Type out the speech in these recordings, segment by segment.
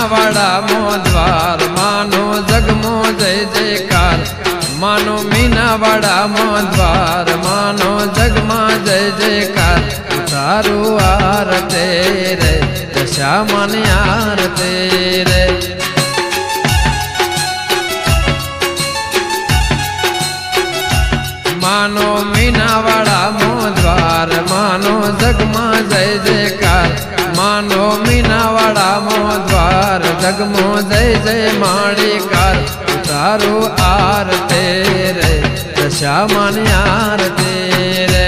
મીનાવાડા મો દ્વાર માનો જગમો જય જયકાર માનો મીનાવાડા મો દ્વાર માનો જગમાં જય જયકાર તારું આરતે રે દશા માની આરતે રે માનો મીનાવાડા મો દ્વાર માનો જગમાં જય જયકાર માનો મીનાવાડા મો દ્વાર જગમો જય જય માળીકાર તારું આરતે રે દશા માની આરતે રે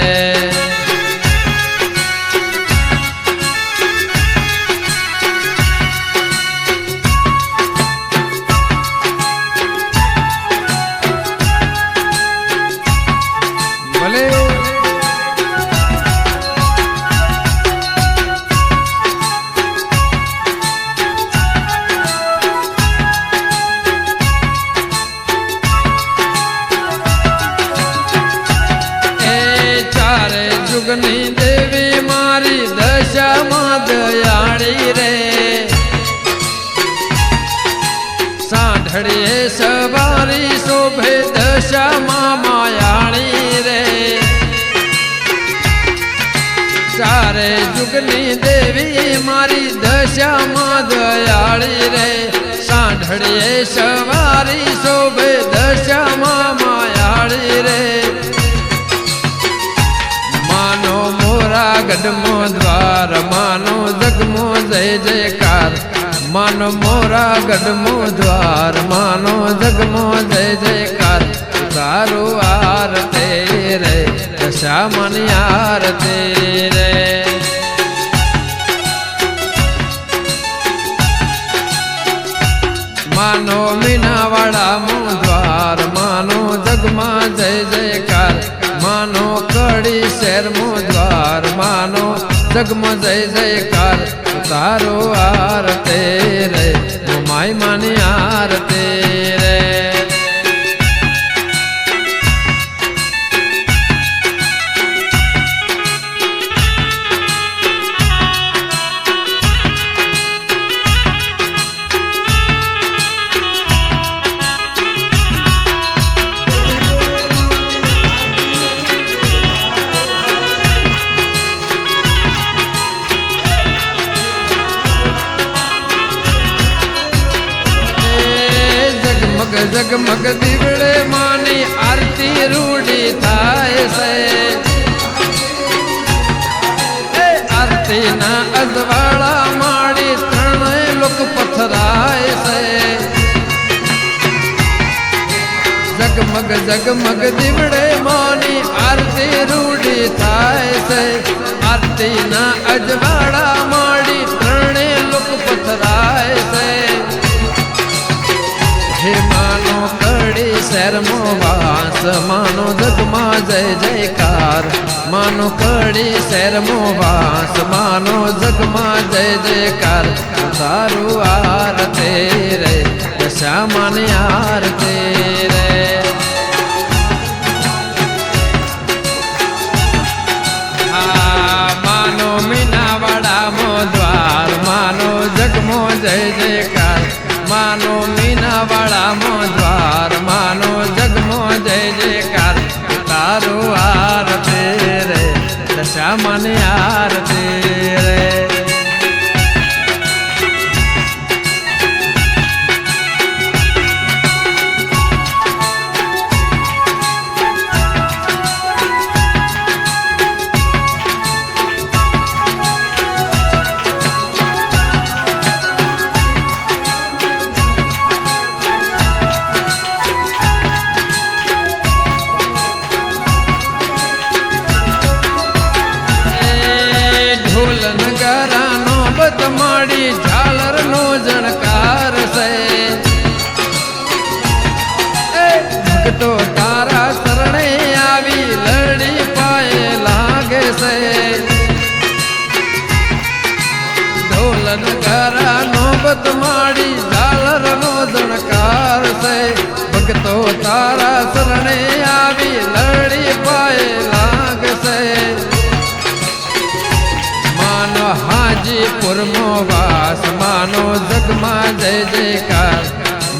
जुगनी देवी मारी दशा मां दयाड़ी रे सांढड़िए सवारी शोभे दशा मां मायाणी रे सारे जुगनी देवी मारी दशा मां दयाड़ी रे सांढड़िए सवारी शोभे दशा मां मायाणी रे मानो मोरा गढ़मो द्वार मानो जगमो जय जयकार मानो मोरा गढ़मो द्वार मानो जगमो जय जयकार तारो आरते रे दशा मानी आरते रे मानो मीनावाड़ा मो द्वार मानो जगमा जय जयकार मानो कड़ी शहर मो द्वार मानो जगम जय जयकार तारो आरते रे माई मानी आरते रे जगमग दिवड़े मानी आरती रूढ़ी थाय से आरती ना अजवाड़ा माड़ी त्रण लोक पथराय से जगमग जगमग दिवड़े मानी आरती रूढ़ी थाय से आरती ना अजवाड़ा माड़ी त्रण लोक पथराय से हे मानो कड़ी शहर मो वास मानो जगमा जय जयकार मानो कड़ी शहर मो वास मानो जगमा जय जयकार तारू आरते रे दशा मानी आरते रे मानो मीनावाड़ा मो द्वार मानो जगमो जय जयकार मानो मीनावाड़ा मो द्वार मानो जगमो जय जयकार तारो आरते रे दशा मानी आरते रे माड़ी झालर नो जनकार से भक्तो तारा शरणे आवी लड़ी पाए लागे से ढोलन करा नौबत माड़ी झालर नो जनकार से भक्तो तारा शरणे आवी लड़ी पाए लागे से मानो हाजीपुर મો વાસ માનો જગમાં જય જયકાર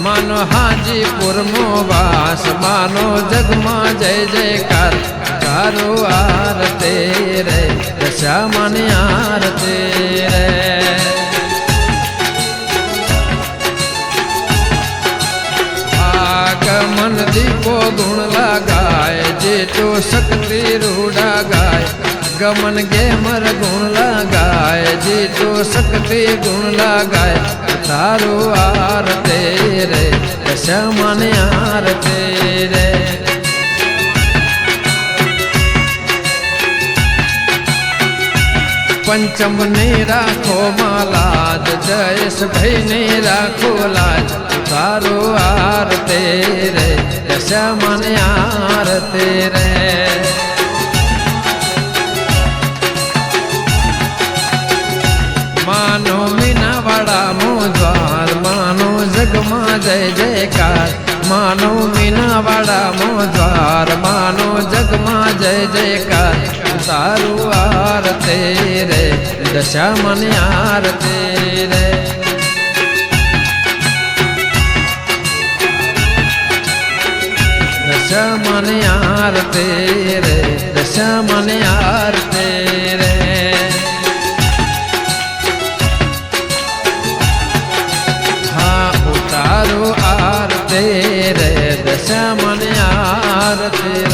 માનો હાજીપુર મો વાસ માનો જગમાં જય જયકાર તારો આરતે રે દશામાની આરતે રે આગમન દીપો ગુણ લાગાય જે તો શક્તિ રૂડા ગાય ગમન ગેમર ગુણ લાગાય જે તો શક્તિ ગુણ લાગાય તારો આરતે રે દશામાની આરતે રે पंचम ने राखो मालाज जयेश भाई ने राखो लाज तारो आरते रे दशामान आरते रे मानो मीनावाड़ा मोद्वार मानो जगमा जय जयकार मानो मीनावाड़ा मोद्वार मानो जगमा जय जयकार तारू आरते रे दशामान आरते रे दशामान आरते रे दशामान आरते रे हाँ उतारो आरते रे दशामान आरते